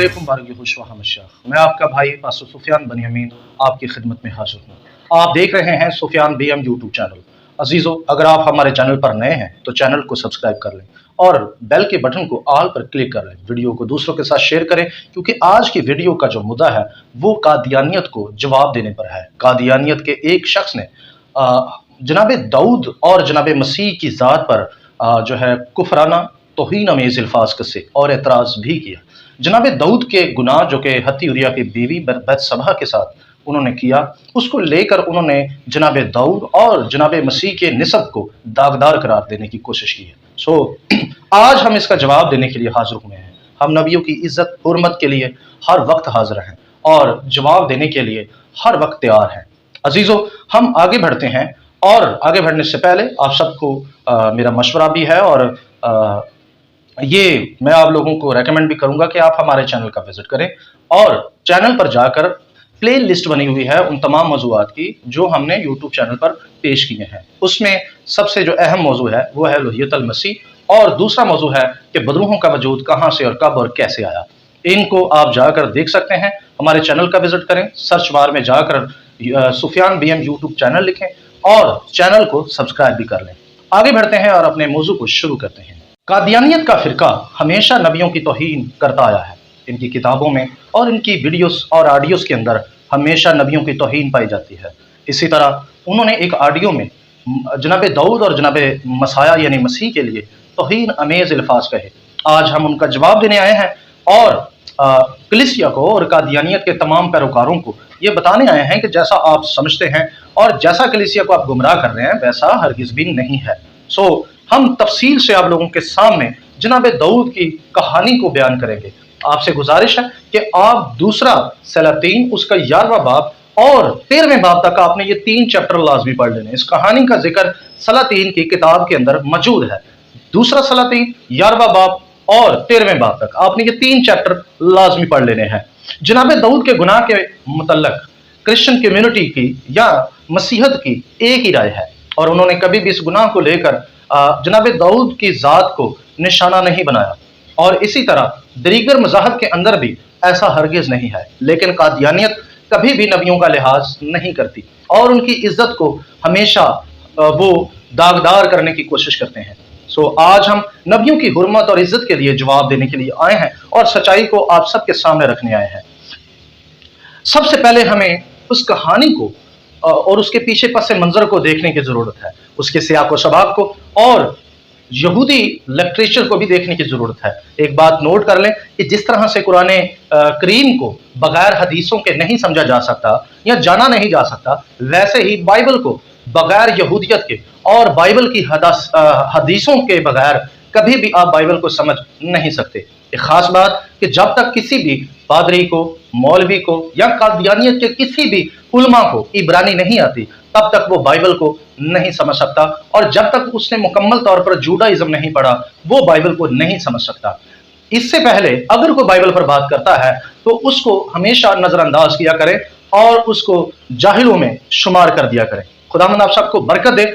अस्सलामुअलैकुम मैं आपका भाई पास्टर सुफियान बनियामीन आपकी खिदमत में हाजिर हूँ। आप देख रहे हैं सुफियान बीएम यूट्यूब चैनल। अजीज़ों, अगर आप हमारे चैनल पर नए हैं तो चैनल को सब्सक्राइब कर लें और बेल के बटन को ऑल पर क्लिक कर लें। वीडियो को दूसरों के साथ शेयर करें, क्योंकि आज की वीडियो का जो मुद्दा है वो कादियानियत को जवाब देने पर है। कादियानियत के एक शख्स ने जनाब दाऊद और जनाब मसीह की ज़ात पर जो है कुफराना तौहीन अमेज़ अल्फाज कसे और एतराज़ भी किया। जनाब दाऊद के गुनाह जो कि हत्ती उरिया की बीवी बत्सबा के साथ उन्होंने किया, उसको लेकर उन्होंने जनाब दाऊद और जनाब मसीह के निसब को दागदार करार देने की कोशिश की है। आज हम इसका जवाब देने के लिए हाजिर हुए हैं। हम नबियों की इज्जत हुर्मत के लिए हर वक्त हाजिर हैं और जवाब देने के लिए हर वक्त तैयार हैं। अजीज़ों, हम आगे बढ़ते हैं और आगे बढ़ने से पहले आप सबको मेरा मशवरा भी है और ये मैं आप लोगों को रेकमेंड भी करूंगा कि आप हमारे चैनल का विजिट करें और चैनल पर जाकर प्ले लिस्ट बनी हुई है उन तमाम मौजूआत की जो हमने यूट्यूब चैनल पर पेश किए हैं। उसमें सबसे जो अहम मौजू है वो है लोहियतुल मसीह और दूसरा मौजू है कि बदरूहों का वजूद कहाँ से और कब और कैसे आया। इनको आप जाकर देख सकते हैं। हमारे चैनल का विजिट करें, सर्च बार में जाकर सुफियान बीएम यूट्यूब चैनल लिखें और चैनल को सब्सक्राइब भी कर लें। आगे बढ़ते हैं और अपने मौजू को शुरू करते हैं। कादियानियत का फिरका हमेशा नबियों की तौहीन करता आया है। इनकी किताबों में और इनकी वीडियोस और ऑडियोस के अंदर हमेशा नबियों की तौहीन पाई जाती है। इसी तरह उन्होंने एक ऑडियो में जनाब दाऊद और जनाब मसाया यानी मसीह के लिए तौहीन अमेज़ अल्फाज कहे। आज हम उनका जवाब देने आए हैं और कलीसिया को और कादियानियत के तमाम पैरोकारों को ये बताने आए हैं कि जैसा आप समझते हैं और जैसा कलीसिया को आप गुमराह कर रहे हैं वैसा हरगिज़ भी नहीं है। हम तफसील से आप लोगों के सामने जनाब दाऊद की कहानी को बयान करेंगे। आपसे गुजारिश है कि आप दूसरा सलातीन उसका 11वां बाब और 13वें बाब तक आपने ये 3 चैप्टर लाजमी पढ़ लेने। इस कहानी का जिक्र सलातीन की किताब के अंदर मौजूद है। दूसरा सलातीन 11वां बाब और 13वें बाब तक आपने ये 3 चैप्टर लाजमी पढ़ लेने हैं। जनाब दाऊद के गुनाह के मुतल्लक क्रिश्चियन कम्युनिटी की या मसीहत की एक ही राय है और उन्होंने कभी भी इस गुनाह को लेकर जनाब दाऊद की ज़ात को निशाना नहीं बनाया और इसी तरह दरीगर मज़ाहब के अंदर भी ऐसा हरगिज़ नहीं है। लेकिन कादियानियत कभी भी नबियों का लिहाज नहीं करती और उनकी इज्जत को हमेशा वो दागदार करने की कोशिश करते हैं। आज हम नबियों की हुर्मत और इज्जत के लिए जवाब देने के लिए आए हैं और सच्चाई को आप सबके सामने रखने आए हैं। सबसे पहले हमें उस कहानी को और उसके पीछे पस मंजर को देखने की जरूरत है, उसके सियाक व शबाब को और यहूदी लिटरेचर को भी देखने की जरूरत है। एक बात नोट कर लें कि जिस तरह से कुरान करीम को बगैर हदीसों के नहीं समझा जा सकता या जाना नहीं जा सकता, वैसे ही बाइबल को बगैर यहूदियत के और बाइबल की हदीसों के बगैर कभी भी आप बाइबल को समझ नहीं सकते। एक खास बात कि जब तक किसी भी पादरी को, मौलवी को या कादियानियत के किसी भी उलमा को इब्रानी नहीं आती, तब तक वो बाइबल को नहीं समझ सकता और जब तक उसने मुकम्मल तौर पर जूडाइज्म नहीं पढ़ा वो बाइबल को नहीं समझ सकता। इससे पहले अगर कोई बाइबल पर बात करता है तो उसको हमेशा नजरअंदाज किया करें और उसको जाहिलों में शुमार कर दिया करें। खुदावंद आप सबको बरकत दे।